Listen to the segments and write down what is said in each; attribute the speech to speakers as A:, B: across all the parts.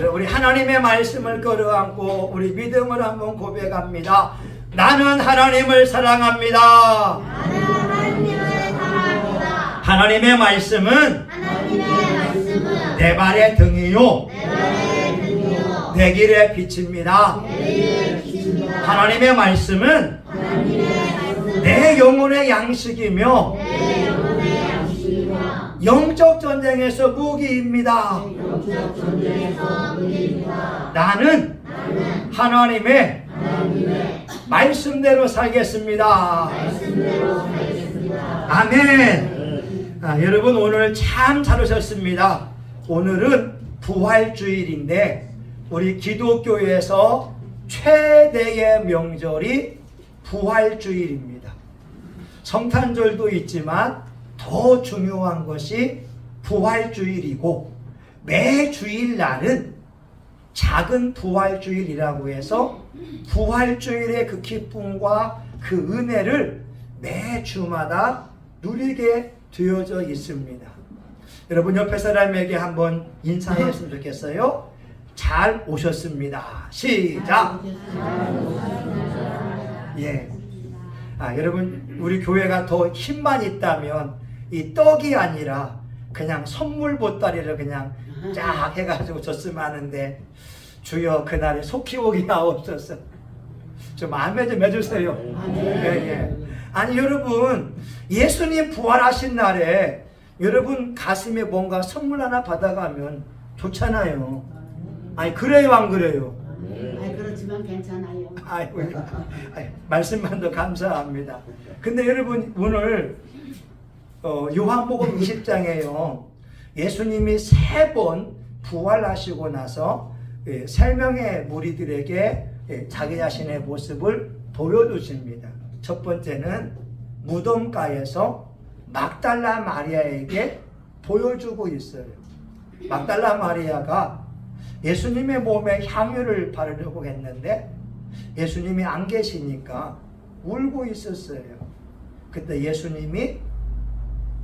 A: 우리 하나님의 말씀을 끌어안고 우리 믿음을 한번 고백합니다. 나는 하나님을 사랑합니다. 하나님의 말씀은 내 발의 등이요 내 길의 빛입니다. 하나님의 말씀은 내 영혼의 양식이며 영적 전쟁에서 무기입니다. 나는 하나님의 말씀대로 살겠습니다. 아멘. 여러분 오늘 참 잘 오셨습니다. 오늘은 부활주일인데 우리 기독교에서 최대의 명절이 부활주일입니다. 성탄절도 있지만 더 중요한 것이 부활주일이고 매 주일날은 작은 부활주일이라고 해서 부활주일의 그 기쁨과 그 은혜를 매 주마다 누리게 되어져 있습니다. 여러분 옆에 사람에게 한번 인사했으면 좋겠어요. 잘 오셨습니다. 시작. 예. 여러분 우리 교회가 더 힘만 있다면 이 떡이 아니라 그냥 선물 보따리를 그냥 쫙 해가지고 줬으면 하는데 주여 그날에 속히 오기 하옵소서. 좀 마음에 좀 해주세요. 예. 아니 여러분 예수님 부활하신 날에 여러분 가슴에 뭔가 선물 하나 받아가면 좋잖아요. 아니 그래요 안 그래요?
B: 그렇지만 괜찮아요.
A: 말씀만 더 감사합니다. 근데 여러분 오늘 요한복음 20장에요. 예수님이 3번 부활하시고 나서 3명의 무리들에게 자기 자신의 모습을 보여주십니다. 첫 번째는 무덤가에서 막달라 마리아에게 보여주고 있어요. 막달라 마리아가 예수님의 몸에 향유를 바르려고 했는데 예수님이 안 계시니까 울고 있었어요. 그때 예수님이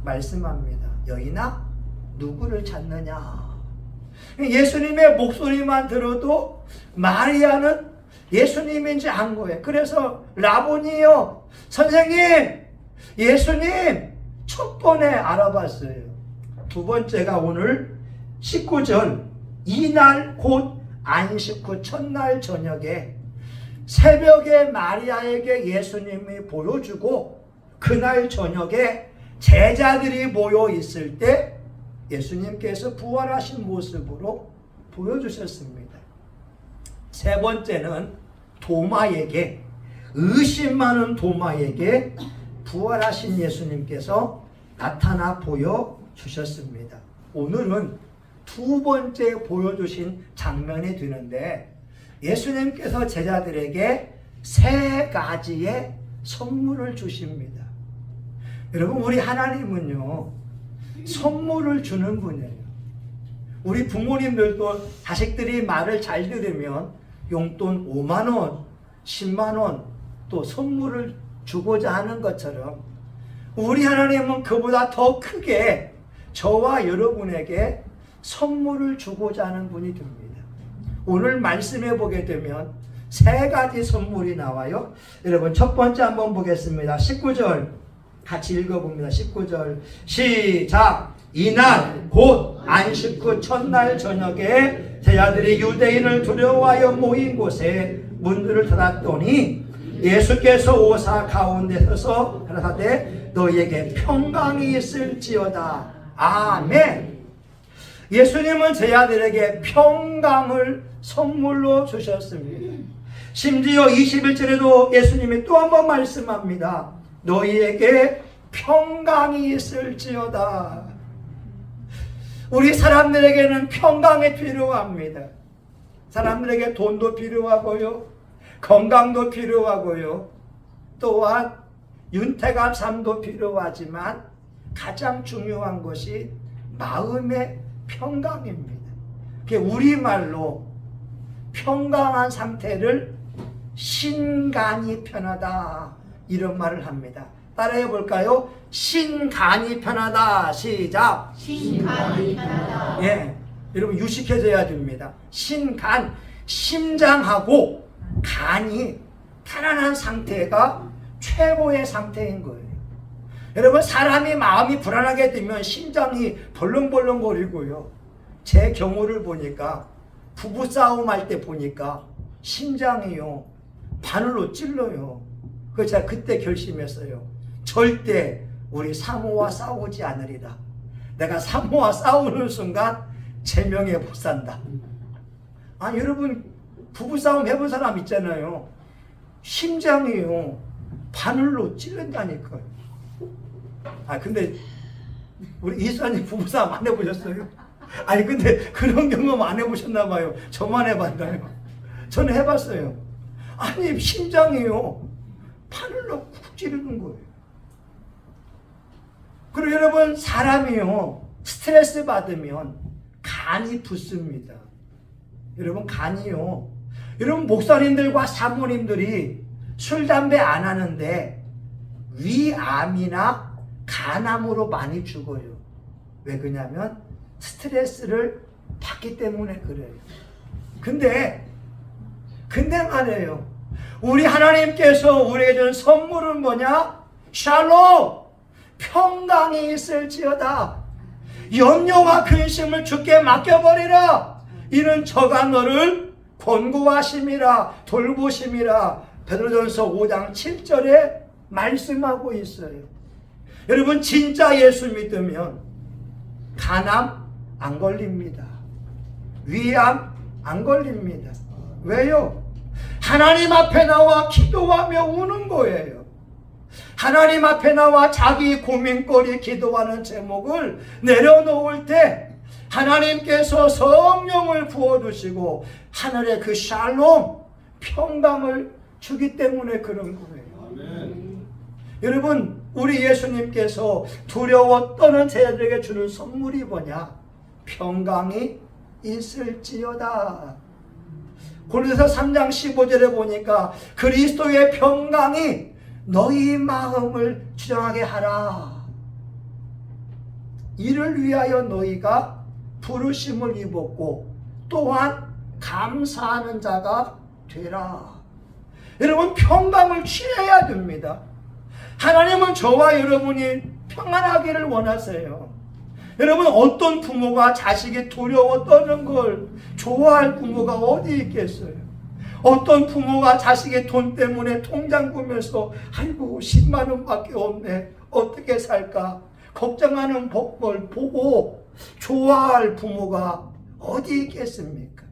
A: 말씀합니다. 여인아 누구를 찾느냐. 예수님의 목소리만 들어도 마리아는 예수님인지 안 거예요. 그래서 라보니요 선생님 예수님 첫 번에 알아봤어요. 두 번째가 오늘 19절 이날 곧 안식 후 첫날 저녁에 새벽에 마리아에게 예수님이 보여주고 그날 저녁에 제자들이 모여 있을 때 예수님께서 부활하신 모습으로 보여주셨습니다. 세 번째는 도마에게 의심 많은 도마에게 부활하신 예수님께서 나타나 보여주셨습니다. 오늘은 두 번째 보여주신 장면이 되는데 예수님께서 제자들에게 3가지의 선물을 주십니다. 여러분 우리 하나님은요 선물을 주는 분이에요. 우리 부모님들도 자식들이 말을 잘 들으면 용돈 5만원 10만원 또 선물을 주고자 하는 것처럼 우리 하나님은 그보다 더 크게 저와 여러분에게 선물을 주고자 하는 분이 됩니다. 오늘 말씀해 보게 되면 3가지 선물이 나와요. 여러분 첫 번째 한번 보겠습니다. 19절 같이 읽어봅니다. 19절 시작. 이날 곧 안식 후 첫날 저녁에 제자들이 유대인을 두려워하여 모인 곳에 문들을 닫았더니 예수께서 오사 가운데 서서 가라사대 너희에게 평강이 있을지어다. 아멘. 예수님은 제자들에게 평강을 선물로 주셨습니다. 심지어 21절에도 예수님이 또 한 번 말씀합니다. 너희에게 평강이 있을지어다. 우리 사람들에게는 평강이 필요합니다. 사람들에게 돈도 필요하고요. 건강도 필요하고요. 또한 윤택한 삶도 필요하지만 가장 중요한 것이 마음의 평강입니다. 우리말로 평강한 상태를 신간이 편하다 이런 말을 합니다. 따라해 볼까요? 신간이 편하다. 시작.
B: 신간이 편하다.
A: 예. 여러분 유식해져야 됩니다. 신간, 심장하고 간이 편안한 상태가 최고의 상태인 거예요. 여러분 사람이 마음이 불안하게 되면 심장이 벌렁벌렁거리고요. 제 경우를 보니까 부부싸움 할 때 보니까 심장이요 바늘로 찔러요. 그래서 제가 그때 결심했어요. 절대 우리 사모와 싸우지 않으리라. 내가 사모와 싸우는 순간 제명에 못 산다. 아니 여러분 부부싸움 해본 사람 있잖아요. 심장이요 바늘로 찔른다니까요. 아 근데 우리 이수아님 부부싸움 안 해보셨어요? 아니 근데 그런 경험 안 해보셨나 봐요. 저만 해봤나요? 저는 해봤어요. 아니 심장이요 바늘로 쿡 찌르는 거예요. 그리고 여러분 사람이요 스트레스 받으면 간이 붓습니다. 여러분 간이요 여러분 목사님들과 사모님들이 술 담배 안 하는데 위암이나 간암으로 많이 죽어요. 왜 그러냐면 스트레스를 받기 때문에 그래요. 근데 말이에요. 우리 하나님께서 우리에게 준 선물은 뭐냐? 샬롬! 평강이 있을지어다. 염려와 근심을 주께 맡겨버리라. 이는 저가 너를 권고하심이라 돌보심이라 베드로전서 5장 7절에 말씀하고 있어요. 여러분 진짜 예수 믿으면 간암 안 걸립니다. 위암 안 걸립니다. 왜요? 하나님 앞에 나와 기도하며 우는 거예요. 하나님 앞에 나와 자기 고민거리 기도하는 제목을 내려놓을 때 하나님께서 성령을 부어주시고 하늘의 그 샬롬 평강을 주기 때문에 그런 거예요. 아멘. 여러분 우리 예수님께서 두려워 떠는 제자들에게 주는 선물이 뭐냐? 평강이 있을지어다. 고린도서 3장 15절에 보니까 그리스도의 평강이 너희 마음을 주장하게 하라. 이를 위하여 너희가 부르심을 입었고 또한 감사하는 자가 되라. 여러분 평강을 취해야 됩니다. 하나님은 저와 여러분이 평안하기를 원하세요. 여러분 어떤 부모가 자식이 두려워 떠는 걸 좋아할 부모가 어디 있겠어요? 어떤 부모가 자식의 돈 때문에 통장 보면서 아이고 10만 원밖에 없네 어떻게 살까 걱정하는 걸 보고 좋아할 부모가 어디 있겠습니까?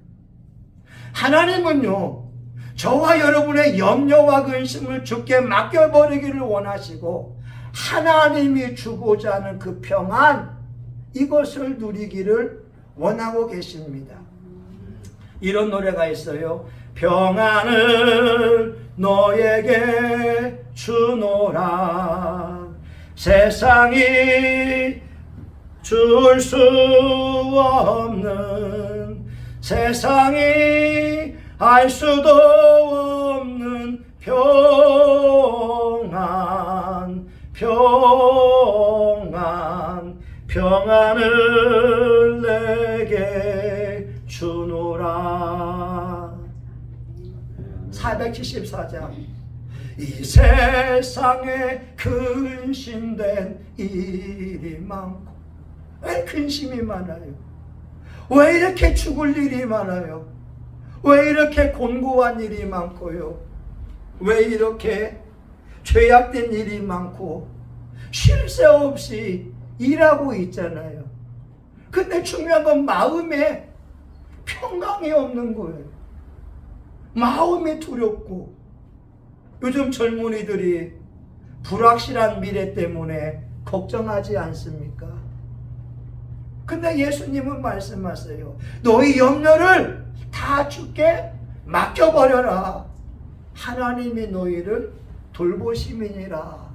A: 하나님은요 저와 여러분의 염려와 근심을 주께 맡겨버리기를 원하시고 하나님이 주고자 하는 그 평안 이것을 누리기를 원하고 계십니다. 이런 노래가 있어요. 평안을 너에게 주노라 세상이 줄 수 없는 세상이 알 수도 없는 평안을 내게 주노라. 474장 이 세상에 근심된 일이 많고 왜 근심이 많아요? 왜 이렇게 죽을 일이 많아요? 왜 이렇게 곤고한 일이 많고요? 왜 이렇게 죄악된 일이 많고 쉴 새 없이 일하고 있잖아요. 근데 중요한 건 마음에 평강이 없는 거예요. 마음이 두렵고 요즘 젊은이들이 불확실한 미래 때문에 걱정하지 않습니까? 근데 예수님은 말씀하세요. 너희 염려를 다 주께 맡겨버려라. 하나님이 너희를 돌보심이니라.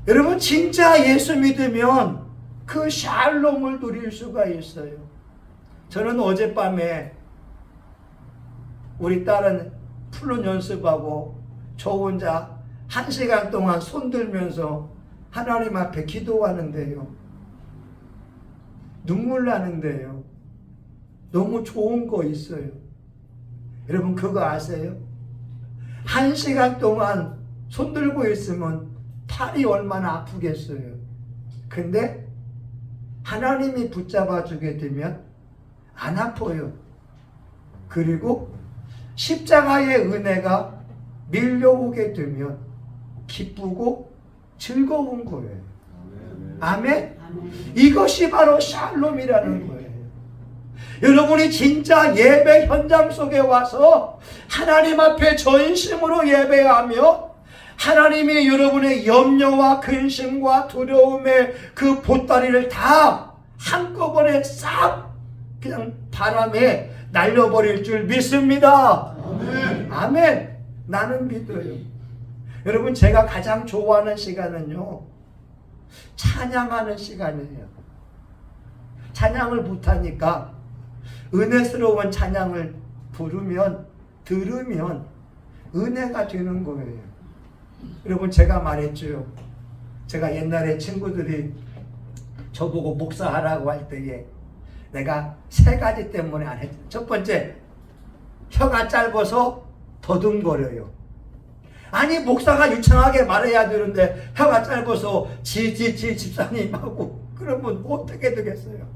A: 여러분 진짜 예수 믿으면 그 샬롬을 누릴 수가 있어요. 저는 어젯밤에 우리 딸은 플룻 연습하고 저 혼자 1시간 동안 손들면서 하나님 앞에 기도하는데요. 눈물 나는데요. 너무 좋은 거 있어요. 여러분 그거 아세요? 1시간 동안 손 들고 있으면 팔이 얼마나 아프겠어요. 근데 하나님이 붙잡아 주게 되면 안 아파요. 그리고 십자가의 은혜가 밀려오게 되면 기쁘고 즐거운 거예요. 아멘?
B: 아멘.
A: 이것이 바로 샬롬이라는 거예요. 여러분이 진짜 예배 현장 속에 와서 하나님 앞에 전심으로 예배하며 하나님이 여러분의 염려와 근심과 두려움의 그 보따리를 다 한꺼번에 싹 그냥 바람에 날려버릴 줄 믿습니다.
C: 아멘.
A: 아멘. 나는 믿어요. 여러분 제가 가장 좋아하는 시간은요, 찬양하는 시간이에요. 찬양을 못하니까 은혜스러운 찬양을 부르면 들으면 은혜가 되는 거예요. 여러분 제가 말했죠. 제가 옛날에 친구들이 저보고 목사하라고 할 때에 내가 3가지 때문에 안 했죠. 첫 번째, 혀가 짧아서 더듬거려요. 아니 목사가 유창하게 말해야 되는데 혀가 짧아서 집사님하고 그러면 어떻게 되겠어요.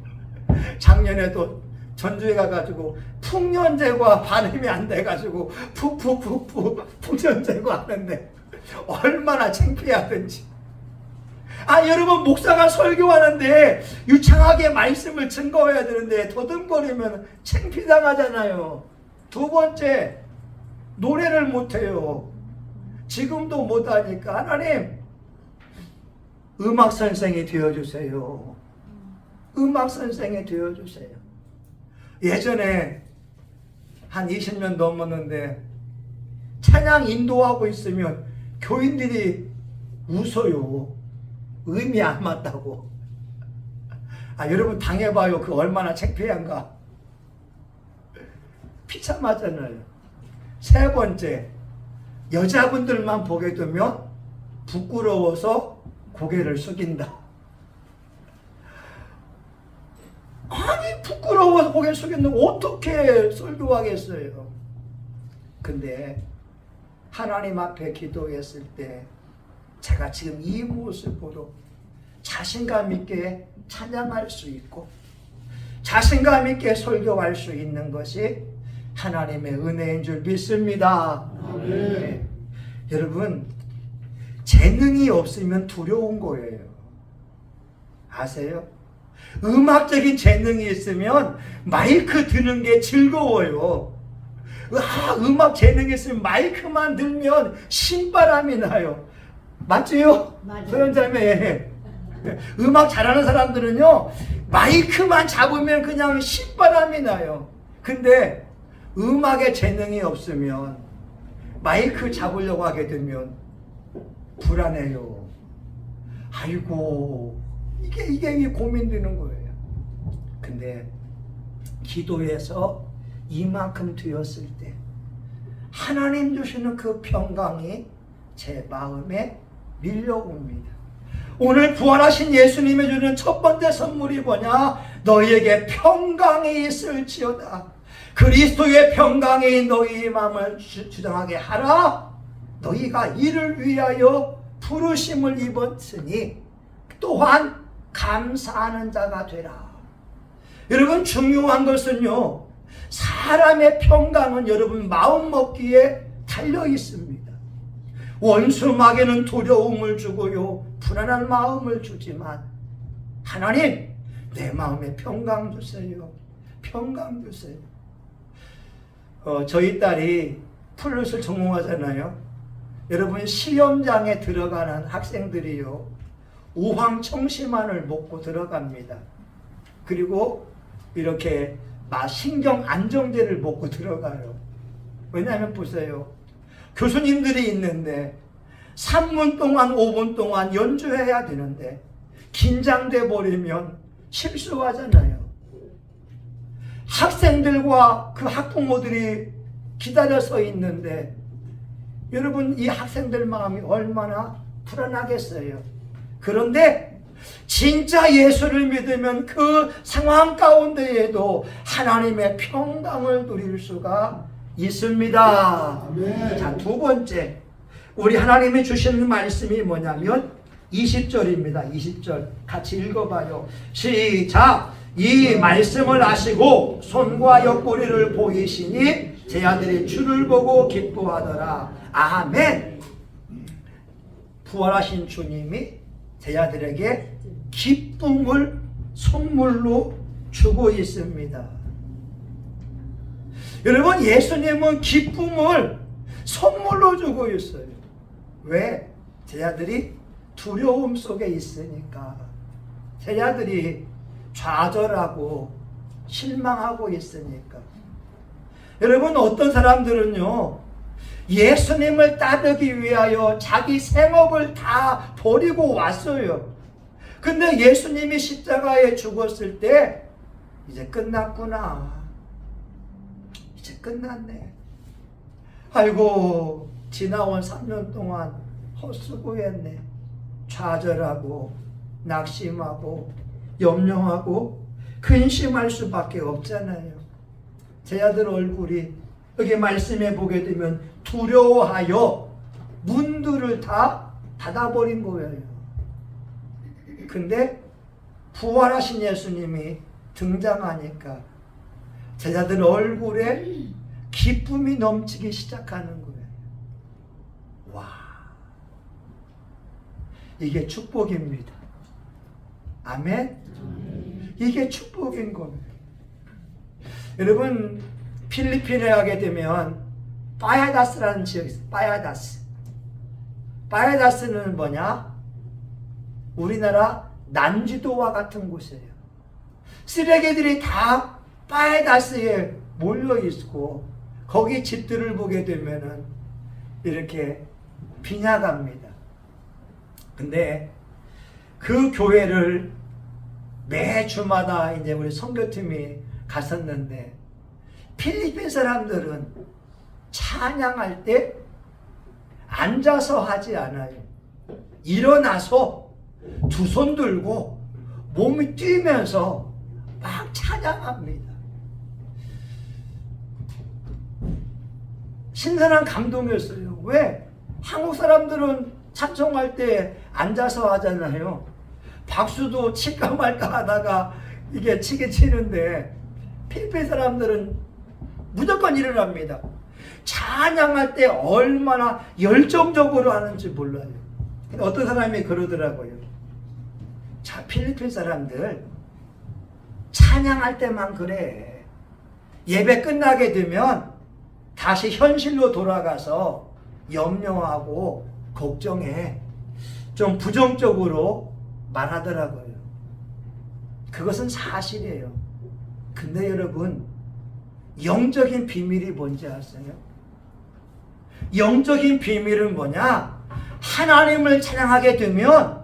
A: 작년에도 전주에 가가지고 풍년제과 발음이 안 돼가지고 푸푸푸푸 풍년제과 하는데 얼마나 창피하든지. 여러분 목사가 설교하는데 유창하게 말씀을 증거해야 되는데 더듬거리면 창피당하잖아요. 두 번째, 노래를 못해요. 지금도 못하니까 하나님 음악 선생이 되어주세요. 음악 선생이 되어주세요. 예전에 한 20년 넘었는데 찬양 인도하고 있으면 교인들이 웃어요. 음이 안 맞다고. 여러분 당해봐요. 그 얼마나 창피한가. 비참하잖아요. 세 번째, 여자분들만 보게 되면 부끄러워서 고개를 숙인다. 아니 부끄러워서 고개를 숙였는데 어떻게 설교하겠어요. 근데 하나님 앞에 기도했을 때 제가 지금 이 모습으로 자신감 있게 찬양할 수 있고 자신감 있게 설교할 수 있는 것이 하나님의 은혜인 줄 믿습니다. 네. 여러분 재능이 없으면 두려운 거예요. 아세요? 음악적인 재능이 있으면 마이크 드는 게 즐거워요. 음악 재능이 있으면 마이크만 들면 신바람이 나요. 맞지요?
B: 맞아요.
A: 소연자매. 음악 잘하는 사람들은요 마이크만 잡으면 그냥 신바람이 나요. 근데 음악에 재능이 없으면 마이크 잡으려고 하게 되면 불안해요. 아이고 이게 고민되는 거예요. 근데 기도해서 이만큼 되었을 때 하나님 주시는 그 평강이 제 마음에 밀려옵니다. 오늘 부활하신 예수님이 주는 첫 번째 선물이 뭐냐? 너희에게 평강이 있을지어다. 그리스도의 평강이 너희 마음을 주장하게 하라. 너희가 이를 위하여 부르심을 입었으니 또한 감사하는 자가 되라. 여러분 중요한 것은요, 사람의 평강은 여러분 마음 먹기에 달려 있습니다. 원수 마귀는 두려움을 주고요 불안한 마음을 주지만 하나님 내 마음에 평강 주세요. 평강 주세요. 저희 딸이 플룻을 전공하잖아요. 여러분 시험장에 들어가는 학생들이요 우황청심환을 먹고 들어갑니다. 그리고 이렇게 신경 안정제를 먹고 들어가요. 왜냐하면 보세요. 교수님들이 있는데 3분 동안 5분 동안 연주해야 되는데 긴장돼 버리면 실수하잖아요. 학생들과 그 학부모들이 기다려서 있는데 여러분 이 학생들 마음이 얼마나 불안하겠어요. 그런데 진짜 예수를 믿으면 그 상황 가운데에도 하나님의 평강을 누릴 수가 있습니다.
C: 아멘.
A: 자, 두 번째, 우리 하나님이 주시는 말씀이 뭐냐면 20절입니다. 20절 같이 읽어봐요. 시작. 이 말씀을 아시고 손과 옆구리를 보이시니 제 아들이 주를 보고 기뻐하더라. 아멘. 부활하신 주님이 제 아들에게 기쁨을 선물로 주고 있습니다. 여러분, 예수님은 기쁨을 선물로 주고 있어요. 왜? 제 아들이 두려움 속에 있으니까. 제 아들이 좌절하고 실망하고 있으니까. 여러분, 어떤 사람들은요, 예수님을 따르기 위하여 자기 생업을 다 버리고 왔어요. 근데 예수님이 십자가에 죽었을 때 이제 끝났구나. 이제 끝났네. 아이고, 지나온 3년 동안 헛수고했네. 좌절하고 낙심하고 염려하고 근심할 수밖에 없잖아요. 제 아들 얼굴이 여기 말씀해 보게 되면 두려워하여 문들을 다 닫아버린 거예요. 근데 부활하신 예수님이 등장하니까 제자들 얼굴에 기쁨이 넘치기 시작하는 거예요. 와, 이게 축복입니다. 아멘? 이게 축복인 겁니다. 여러분, 필리핀에 가게 되면 파야다스라는 지역이 있어요. 파야다스. 파야다스는 뭐냐? 우리나라 난지도와 같은 곳이에요. 쓰레기들이 다 파야다스에 몰려 있고 거기 집들을 보게 되면은 이렇게 빈약합니다. 근데 그 교회를 매주마다 이제 우리 선교팀이 갔었는데 필리핀 사람들은 찬양할 때 앉아서 하지 않아요. 일어나서 두 손 들고 몸이 뛰면서 막 찬양합니다. 신선한 감동이었어요. 왜? 한국 사람들은 찬송할 때 앉아서 하잖아요. 박수도 칠까 말까 하다가 이게 치게 치는데 필리핀 사람들은 무조건 일어납니다. 찬양할 때 얼마나 열정적으로 하는지 몰라요. 어떤 사람이 그러더라고요. 자, 필리핀 사람들 찬양할 때만 그래. 예배 끝나게 되면 다시 현실로 돌아가서 염려하고 걱정해. 좀 부정적으로 말하더라고요. 그것은 사실이에요. 근데 여러분, 영적인 비밀이 뭔지 아세요? 영적인 비밀은 뭐냐? 하나님을 찬양하게 되면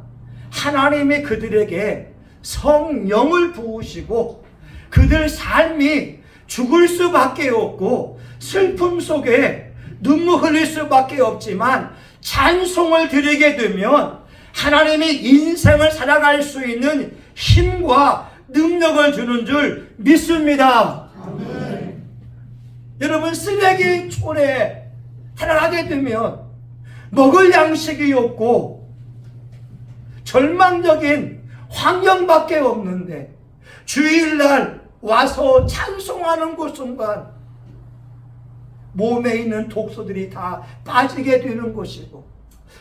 A: 하나님이 그들에게 성령을 부으시고 그들 삶이 죽을 수밖에 없고 슬픔 속에 눈물 흘릴 수밖에 없지만 찬송을 드리게 되면 하나님이 인생을 살아갈 수 있는 힘과 능력을 주는 줄 믿습니다.
C: 아멘.
A: 여러분, 쓰레기 촌에 살아가게 되면 먹을 양식이 없고 절망적인 환경밖에 없는데 주일날 와서 찬송하는 그 순간 몸에 있는 독소들이 다 빠지게 되는 것이고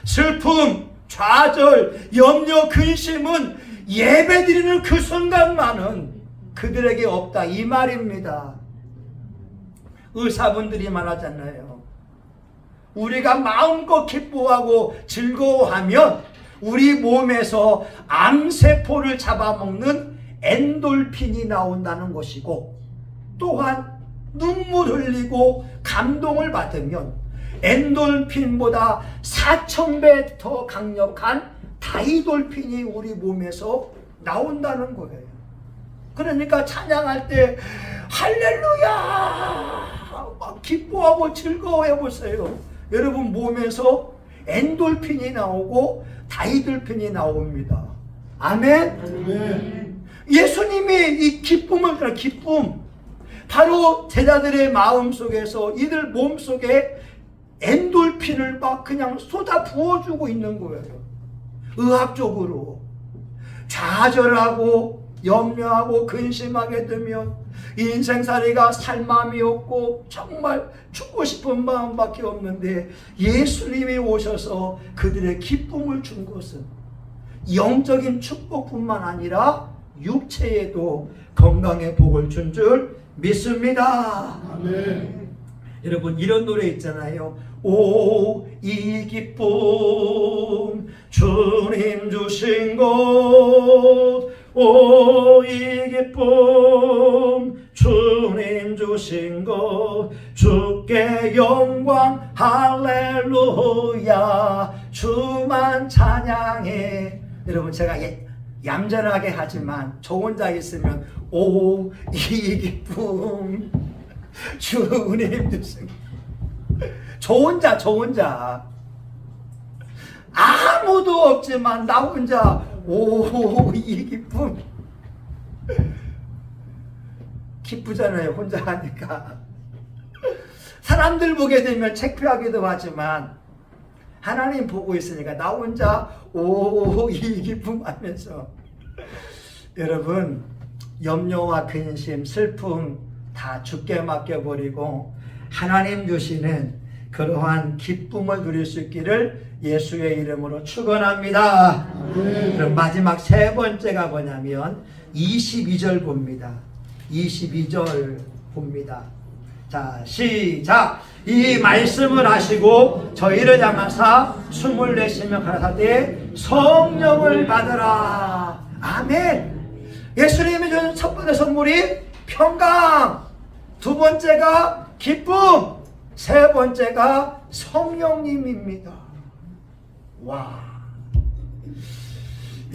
A: 슬픔, 좌절, 염려, 근심은 예배드리는 그 순간만은 그들에게 없다, 이 말입니다. 의사분들이 말하잖아요. 우리가 마음껏 기뻐하고 즐거워하면 우리 몸에서 암세포를 잡아먹는 엔돌핀이 나온다는 것이고, 또한 눈물 흘리고 감동을 받으면 엔돌핀보다 4,000배 더 강력한 다이돌핀이 우리 몸에서 나온다는 거예요. 그러니까 찬양할 때 할렐루야 막 기뻐하고 즐거워해 보세요. 여러분 몸에서 엔돌핀이 나오고 다이돌핀이 나옵니다. 아멘.
B: 아멘.
A: 예수님이 이 기쁨을, 기쁨, 바로 제자들의 마음 속에서 이들 몸 속에 엔돌핀을 막 그냥 쏟아 부어주고 있는 거예요. 의학적으로 좌절하고 염려하고 근심하게 되면 인생살이가 살 마음이 없고 정말 죽고 싶은 마음밖에 없는데, 예수님이 오셔서 그들의 기쁨을 준 것은 영적인 축복뿐만 아니라 육체에도 건강의 복을 준 줄 믿습니다.
C: 아멘.
A: 여러분, 이런 노래 있잖아요. 오, 이 기쁨 주님 주신 것, 오, 이 기쁨 주님 주신 것, 주께 영광 할렐루야, 주만 찬양해. 여러분, 제가 얌전하게 하지만 저 혼자 있으면 오, 이 기쁨 주님 주신 것, 저 혼자 아무도 없지만 나 혼자 오, 이 기쁨. 기쁘잖아요, 혼자 하니까. 사람들 보게 되면 창피하기도 하지만 하나님 보고 있으니까 나 혼자 오, 이 기쁨 하면서. 여러분, 염려와 근심, 슬픔 다 주께 맡겨버리고 하나님 주시는 그러한 기쁨을 누릴 수 있기를 예수의 이름으로 축원합니다. 그럼 마지막 세 번째가 뭐냐면 22절 봅니다. 22절 봅니다. 자, 시작. 이 말씀을 하시고 저희를 향하사 숨을 내쉬며 가라사대 성령을 받으라. 아멘. 예수님이 주는 첫 번째 선물이 평강, 두 번째가 기쁨, 세 번째가 성령님입니다. 와,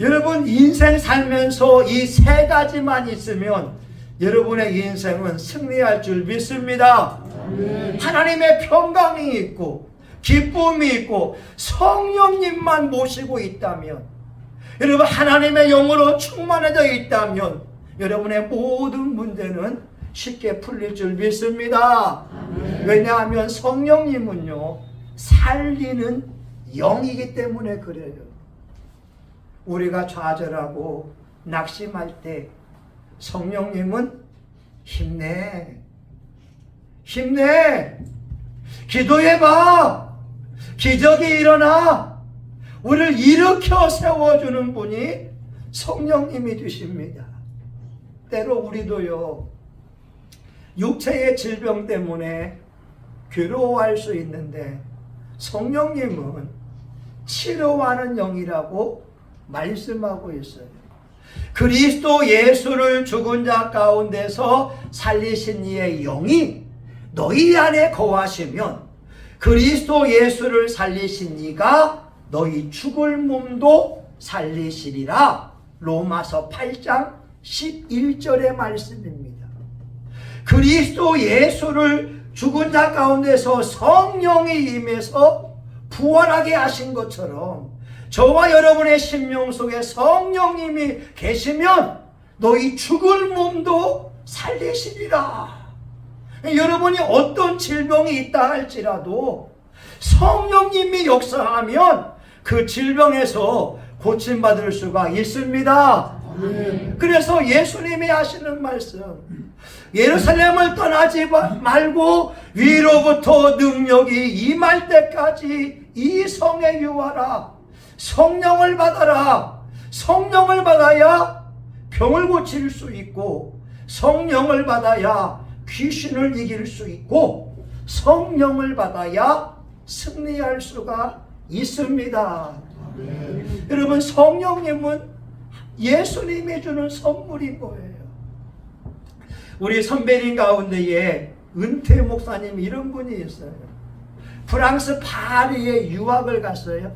A: 여러분, 인생 살면서 이 세 가지만 있으면 여러분의 인생은 승리할 줄 믿습니다. 하나님의 평강이 있고 기쁨이 있고 성령님만 모시고 있다면, 여러분 하나님의 영으로 충만해져 있다면 여러분의 모든 문제는 쉽게 풀릴 줄 믿습니다. 왜냐하면 성령님은요, 살리는 영이기 때문에 그래요. 우리가 좌절하고 낙심할 때 성령님은 힘내, 기도해봐, 기적이 일어나, 우리를 일으켜 세워주는 분이 성령님이 되십니다. 때로 우리도요, 육체의 질병 때문에 괴로워할 수 있는데 성령님은 치료하는 영이라고 말씀하고 있어요. 그리스도 예수를 죽은 자 가운데서 살리신 이의 영이 너희 안에 거하시면 그리스도 예수를 살리신 이가 너희 죽을 몸도 살리시리라. 로마서 8장 11절의 말씀입니다. 그리스도 예수를 죽은 자 가운데서 성령이 임해서 부활하게 하신 것처럼 저와 여러분의 심령 속에 성령님이 계시면 너희 죽을 몸도 살리시리라. 여러분이 어떤 질병이 있다 할지라도 성령님이 역사하면 그 질병에서 고침받을 수가 있습니다. 그래서 예수님이 하시는 말씀, 예루살렘을 떠나지 말고 위로부터 능력이 임할 때까지 이 성에 유하라. 성령을 받아라. 성령을 받아야 병을 고칠 수 있고, 성령을 받아야 귀신을 이길 수 있고, 성령을 받아야 승리할 수가 있습니다. 여러분, 성령님은 예수님이 주는 선물인 거예요. 우리 선배님 가운데에 은퇴 목사님 이런 분이 있어요. 프랑스 파리에 유학을 갔어요.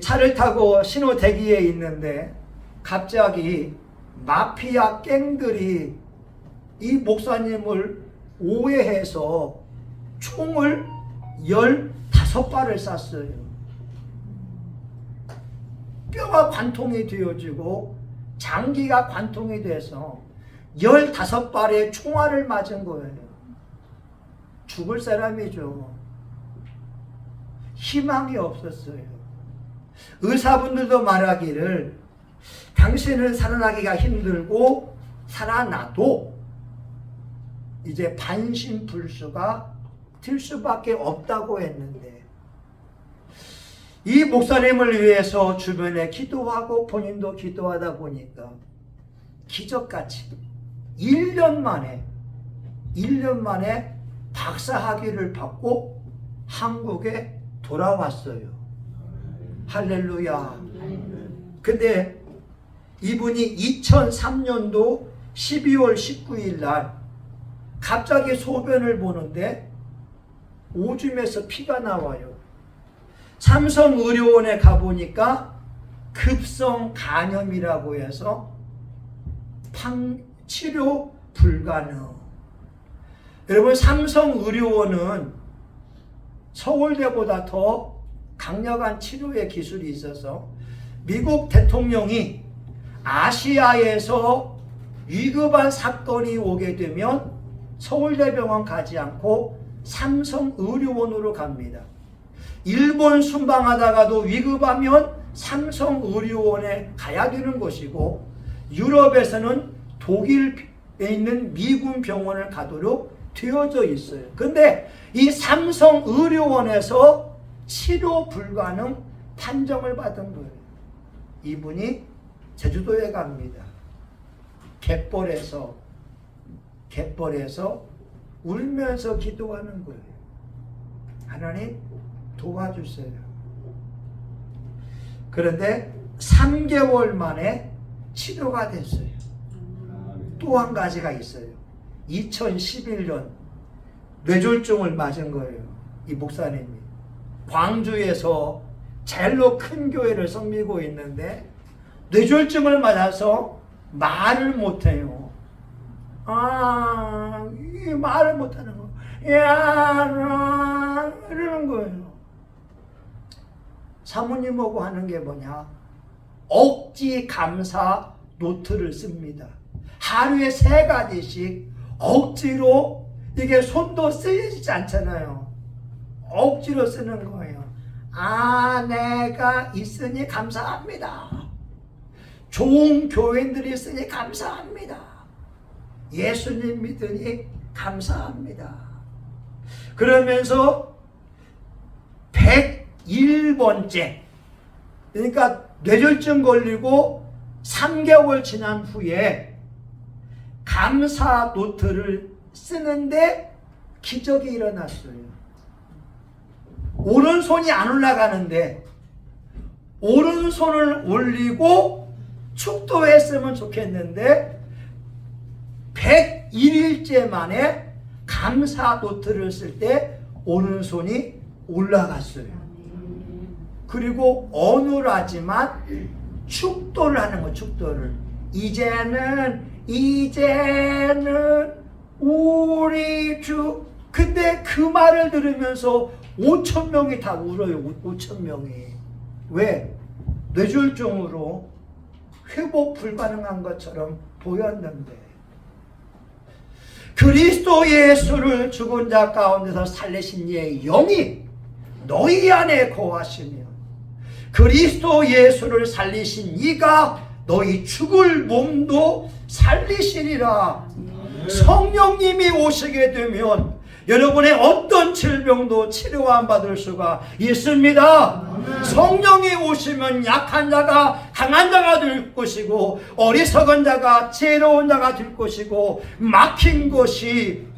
A: 차를 타고 신호 대기에 있는데 갑자기 마피아 갱들이 이 목사님을 오해해서 총을 15발을 쐈어요. 뼈가 관통이 되어지고 장기가 관통이 돼서 15발의 총알을 맞은 거예요. 죽을 사람이죠. 희망이 없었어요. 의사분들도 말하기를 당신은 살아나기가 힘들고 살아나도 이제 반신불수가 될 수밖에 없다고 했는데, 이 목사님을 위해서 주변에 기도하고 본인도 기도하다 보니까 기적같이 1년 만에 박사학위를 받고 한국에 돌아왔어요. 할렐루야. 근데 이분이 2003년도 12월 19일 날 갑자기 소변을 보는데 오줌에서 피가 나와요. 삼성의료원에 가보니까 급성 간염이라고 해서 치료 불가능. 여러분, 삼성의료원은 서울대보다 더 강력한 치료의 기술이 있어서 미국 대통령이 아시아에서 위급한 사건이 오게 되면 서울대병원 가지 않고 삼성의료원으로 갑니다. 일본 순방하다가도 위급하면 삼성의료원에 가야 되는 것이고, 유럽에서는 독일에 있는 미군 병원을 가도록 되어져 있어요. 근데 이 삼성의료원에서 치료 불가능 판정을 받은 거예요. 이분이 제주도에 갑니다. 갯벌에서 울면서 기도하는 거예요. 하나님 도와주세요. 그런데 3개월 만에 치료가 됐어요. 또 한 가지가 있어요. 2011년 뇌졸중을 맞은 거예요. 이 목사님이 광주에서 제일로 큰 교회를 섬기고 있는데 뇌졸중을 맞아서 말을 못해요. 말을 못하는 거. 이러는 거예요. 사모님하고 하는 게 뭐냐? 억지 감사 노트를 씁니다. 하루에 3가지씩 억지로, 이게 손도 쓰이지 않잖아요. 억지로 쓰는 거예요. 내가 있으니 감사합니다. 좋은 교인들이 있으니 감사합니다. 예수님 믿으니 감사합니다. 그러면서 101번째, 그러니까 뇌졸중 걸리고 3개월 지난 후에 감사 노트를 쓰는데 기적이 일어났어요. 오른손이 안 올라가는데 오른손을 올리고 축도했으면 좋겠는데 101일째 만에 감사 노트를 쓸 때 오른손이 올라갔어요. 그리고 어눌하지만 축도를 하는 거예요. 축도를. 이제는 우리 주. 근데 그 말을 들으면서 5,000명이 다 울어요. 5,000명이. 왜? 뇌졸중으로 회복 불가능한 것처럼 보였는데, 그리스도 예수를 죽은 자 가운데서 살리신 이의 영이 너희 안에 거하시며 그리스도 예수를 살리신 이가 너희 죽을 몸도 살리시리라. 성령님이 오시게 되면 여러분의 어떤 질병도 치료 안 받을 수가 있습니다. 성령이 오시면 약한 자가 강한 자가 될 것이고, 어리석은 자가 지혜로운 자가 될 것이고, 막힌 것이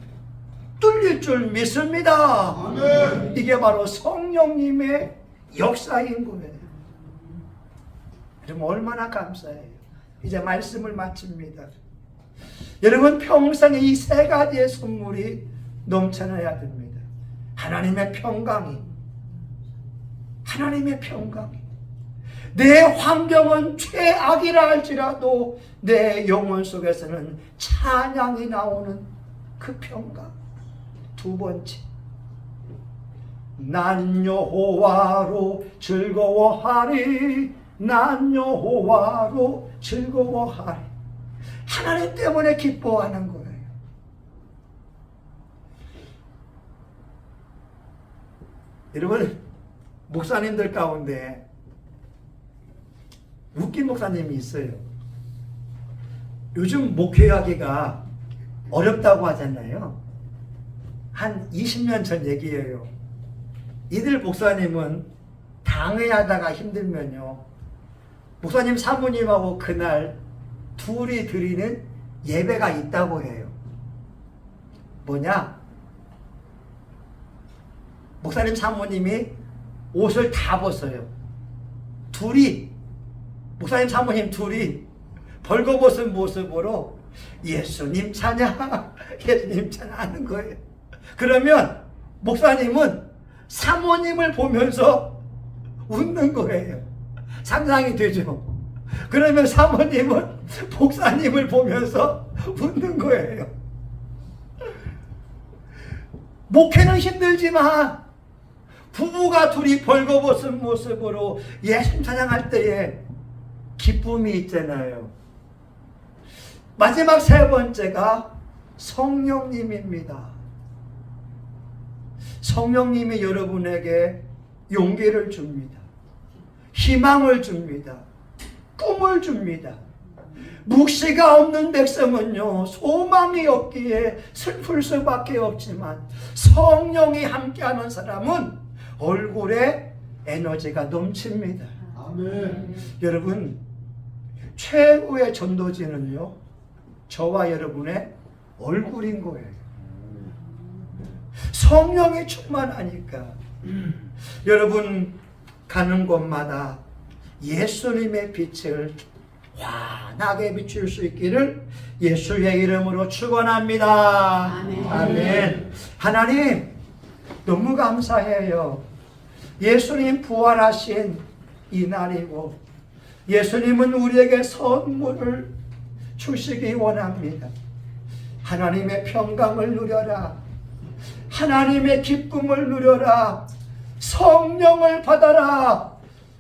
A: 뚫릴 줄 믿습니다. 아멘. 이게 바로 성령님의 역사인 거예요. 여러분, 얼마나 감사해요. 이제 말씀을 마칩니다. 여러분, 평생에 이 3가지의 선물이 넘쳐나야 됩니다. 하나님의 평강이, 내 환경은 최악이라 할지라도 내 영혼 속에서는 찬양이 나오는 그 평강. 2번째, 난 여호와로 즐거워하리 난 여호와로 즐거워하리. 하나님 때문에 기뻐하는 거예요. 여러분, 목사님들 가운데 웃긴 목사님이 있어요. 요즘 목회하기가 어렵다고 하잖아요. 한 20년 전 얘기예요. 이들 목사님은 당회하다가 힘들면요, 목사님 사모님하고 그날 둘이 드리는 예배가 있다고 해요. 뭐냐? 목사님 사모님이 옷을 다 벗어요. 목사님 사모님 둘이 벌거벗은 모습으로 예수님 찬양, 예수님 찬양하는 거예요. 그러면 목사님은 사모님을 보면서 웃는 거예요. 상상이 되죠? 그러면 사모님은 목사님을 보면서 웃는 거예요. 목회는 힘들지만 부부가 둘이 벌거벗은 모습으로 예수님 찬양할 때에 기쁨이 있잖아요. 마지막 세 번째가 성령님입니다. 성령님이 여러분에게 용기를 줍니다. 희망을 줍니다. 꿈을 줍니다. 묵시가 없는 백성은요, 소망이 없기에 슬플 수밖에 없지만 성령이 함께하는 사람은 얼굴에 에너지가 넘칩니다.
C: 아멘.
A: 여러분, 최고의 전도지는요, 저와 여러분의 얼굴인 거예요. 성령이 충만하니까 여러분 가는 곳마다 예수님의 빛을 환하게 비출 수 있기를 예수의 이름으로 축원합니다.
B: 아멘.
A: 아멘. 하나님 너무 감사해요. 예수님 부활하신 이 날이고 예수님은 우리에게 선물을 주시기 원합니다. 하나님의 평강을 누려라. 하나님의 기쁨을 누려라. 성령을 받아라.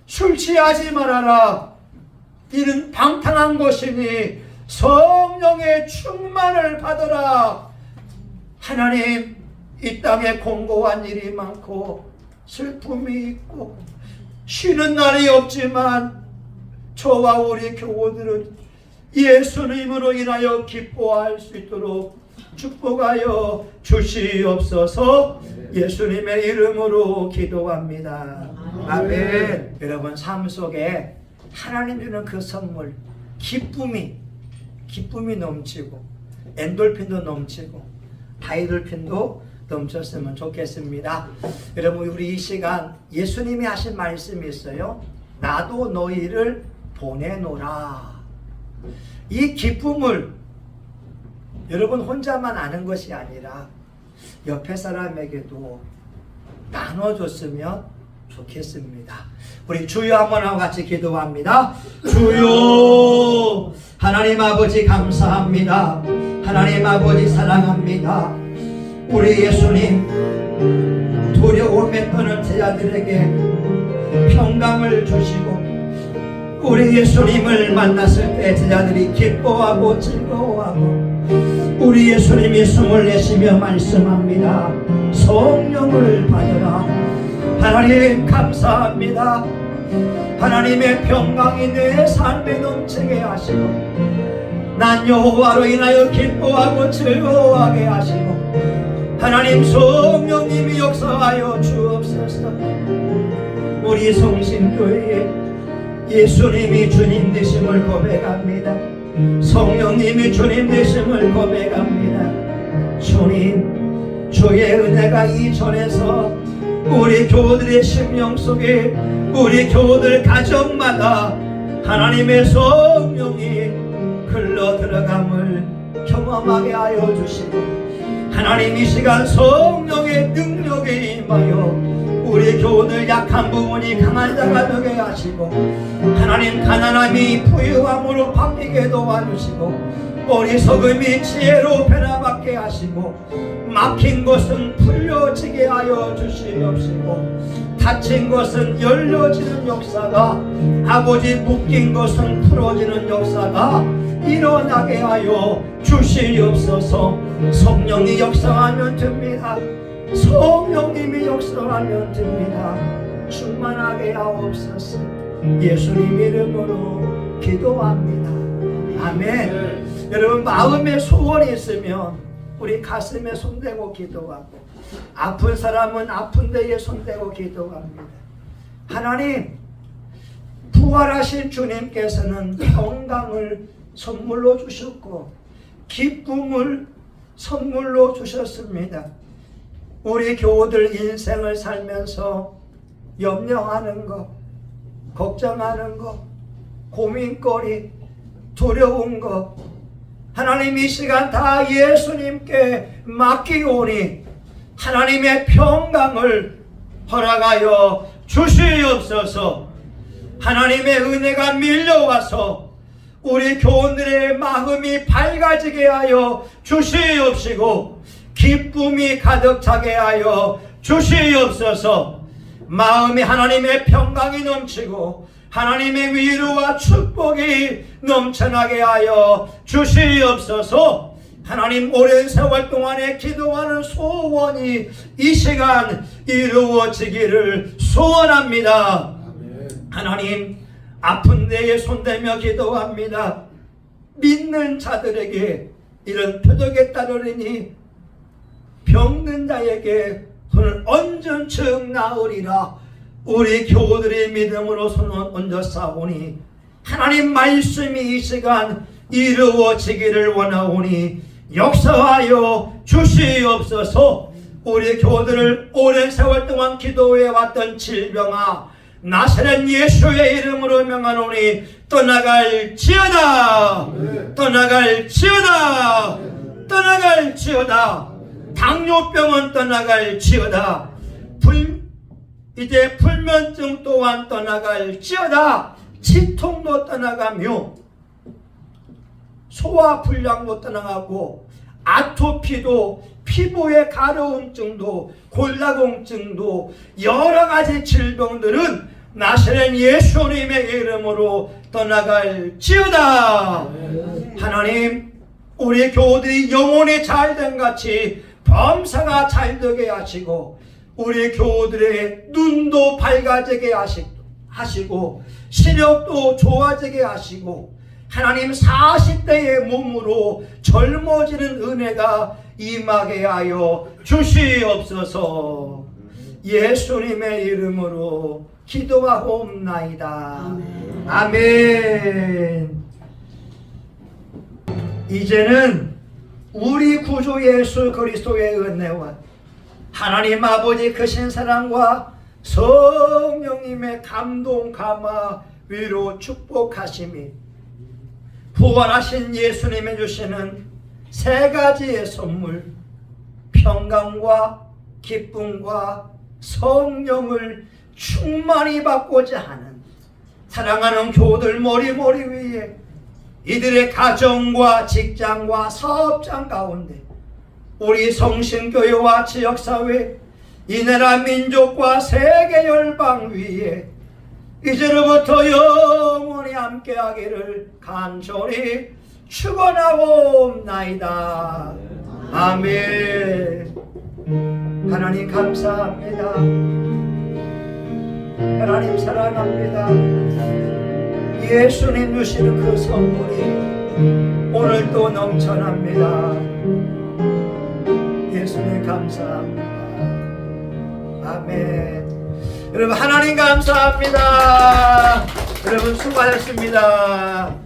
A: 술 취하지 말아라. 이는 방탕한 것이니 성령의 충만을 받아라. 하나님, 이 땅에 공고한 일이 많고 슬픔이 있고 쉬는 날이 없지만 저와 우리 교우들은 예수님으로 인하여 기뻐할 수 있도록 축복하여 주시옵소서. 예수님의 이름으로 기도합니다. 아멘. 여러분 삶 속에 하나님 주는 그 선물, 기쁨이 넘치고 엔돌핀도 넘치고 다이돌핀도 넘쳤으면 좋겠습니다. 여러분 우리 이 시간 예수님이 하신 말씀이 있어요. 나도 너희를 보내노라. 이 기쁨을 여러분 혼자만 아는 것이 아니라 옆에 사람에게도 나눠줬으면 좋겠습니다. 우리 주여 한번 하고 같이 기도합니다. 주여, 하나님 아버지 감사합니다. 하나님 아버지 사랑합니다. 우리 예수님 두려움에 떠는 제자들에게 평강을 주시고 우리 예수님을 만났을 때 제자들이 기뻐하고 즐거워하고 우리 예수님이 숨을 내쉬며 말씀합니다. 성령을 받으라. 하나님 감사합니다. 하나님의 평강이 내 삶에 넘치게 하시고 난 여호와로 인하여 기뻐하고 즐거워하게 하시고 하나님 성령님이 역사하여 주옵소서. 우리 성신교회에 예수님이 주님 되심을 고백합니다. 성령님이 주님 되심을 고백합니다. 주님, 주의 은혜가 이전에서 우리 교우들의 심령 속에 우리 교우들 가정마다 하나님의 성령이 흘러 들어감을 경험하게 하여 주시고 하나님 이 시간 성령의 능력에 임하여 우리 교우들 약한 부분이 강한 자가 되게 하시고 하나님 가난함이 부유함으로 바뀌게 도와주시고 어리석음이 지혜로 변화받게 하시고 막힌 것은 풀려지게 하여 주시옵시고 닫힌 것은 열려지는 역사가, 아버지 묶인 것은 풀어지는 역사가 일어나게 하여 주시옵소서. 성령이 역사하면 됩니다. 성령님이 역사하면 됩니다. 충만하게 하옵소서. 예수님 이름으로 기도합니다. 아멘. 여러분, 마음에 소원이 있으면 우리 가슴에 손대고 기도하고, 아픈 사람은 아픈 데에 손대고 기도합니다. 하나님, 부활하신 주님께서는 평강을 선물로 주셨고 기쁨을 선물로 주셨습니다. 우리 교우들 인생을 살면서 염려하는 것, 걱정하는 것, 고민거리, 두려운 것, 하나님 이 시간 다 예수님께 맡기오니 하나님의 평강을 허락하여 주시옵소서. 하나님의 은혜가 밀려와서 우리 교우들의 마음이 밝아지게 하여 주시옵시고 기쁨이 가득 차게 하여 주시옵소서. 마음이 하나님의 평강이 넘치고 하나님의 위로와 축복이 넘쳐나게 하여 주시옵소서. 하나님, 오랜 세월 동안에 기도하는 소원이 이 시간 이루어지기를 소원합니다. 하나님, 아픈 데에 손대며 기도합니다. 믿는 자들에게 이런 표적에 따르리니 병든 자에게 손을 얹은 즉 나으리라. 우리 교우들의 믿음으로 손을 얹어 싸우니 하나님 말씀이 이 시간 이루어지기를 원하오니 역사하여 주시옵소서. 우리 교우들을 오랜 세월 동안 기도해왔던 질병아, 나사렛 예수의 이름으로 명하노니 떠나갈지어다. 떠나갈지어다. 떠나갈지어다. 당뇨병은 떠나갈지어다. 이제 불면증 또한 떠나갈지어다. 치통도 떠나가며 소화불량도 떠나가고 아토피도, 피부의 가려움증도, 골다공증도, 여러가지 질병들은 나사렛 예수님의 이름으로 떠나갈지어다. 하나님, 우리 교우들이 영혼이 잘된 같이 범사가 잘되게 하시고 우리 교우들의 눈도 밝아지게 하시고 시력도 좋아지게 하시고 하나님 40대의 몸으로 젊어지는 은혜가 임하게 하여 주시옵소서. 예수님의 이름으로 기도하옵나이다. 아멘. 이제는 우리 구주 예수 그리스도의 은혜와 하나님 아버지 크신 사랑과 성령님의 감동, 감화, 위로, 축복하심이 부활하신 예수님이 주시는 세 가지의 선물, 평강과 기쁨과 성령을 충만히 받고자 하는 사랑하는 교우들 머리 위에 이들의 가정과 직장과 사업장 가운데 우리 성신교회와 지역사회, 이 나라 민족과 세계 열방 위에 이제로부터 영원히 함께하기를 간절히 축원하옵나이다. 아멘. 하나님 감사합니다. 하나님 사랑합니다. 예수님 주시는 그 선물이 오늘도 넘쳐납니다. 예수님 감사합니다. 아멘. 여러분 하나님 감사합니다. 여러분 수고하셨습니다.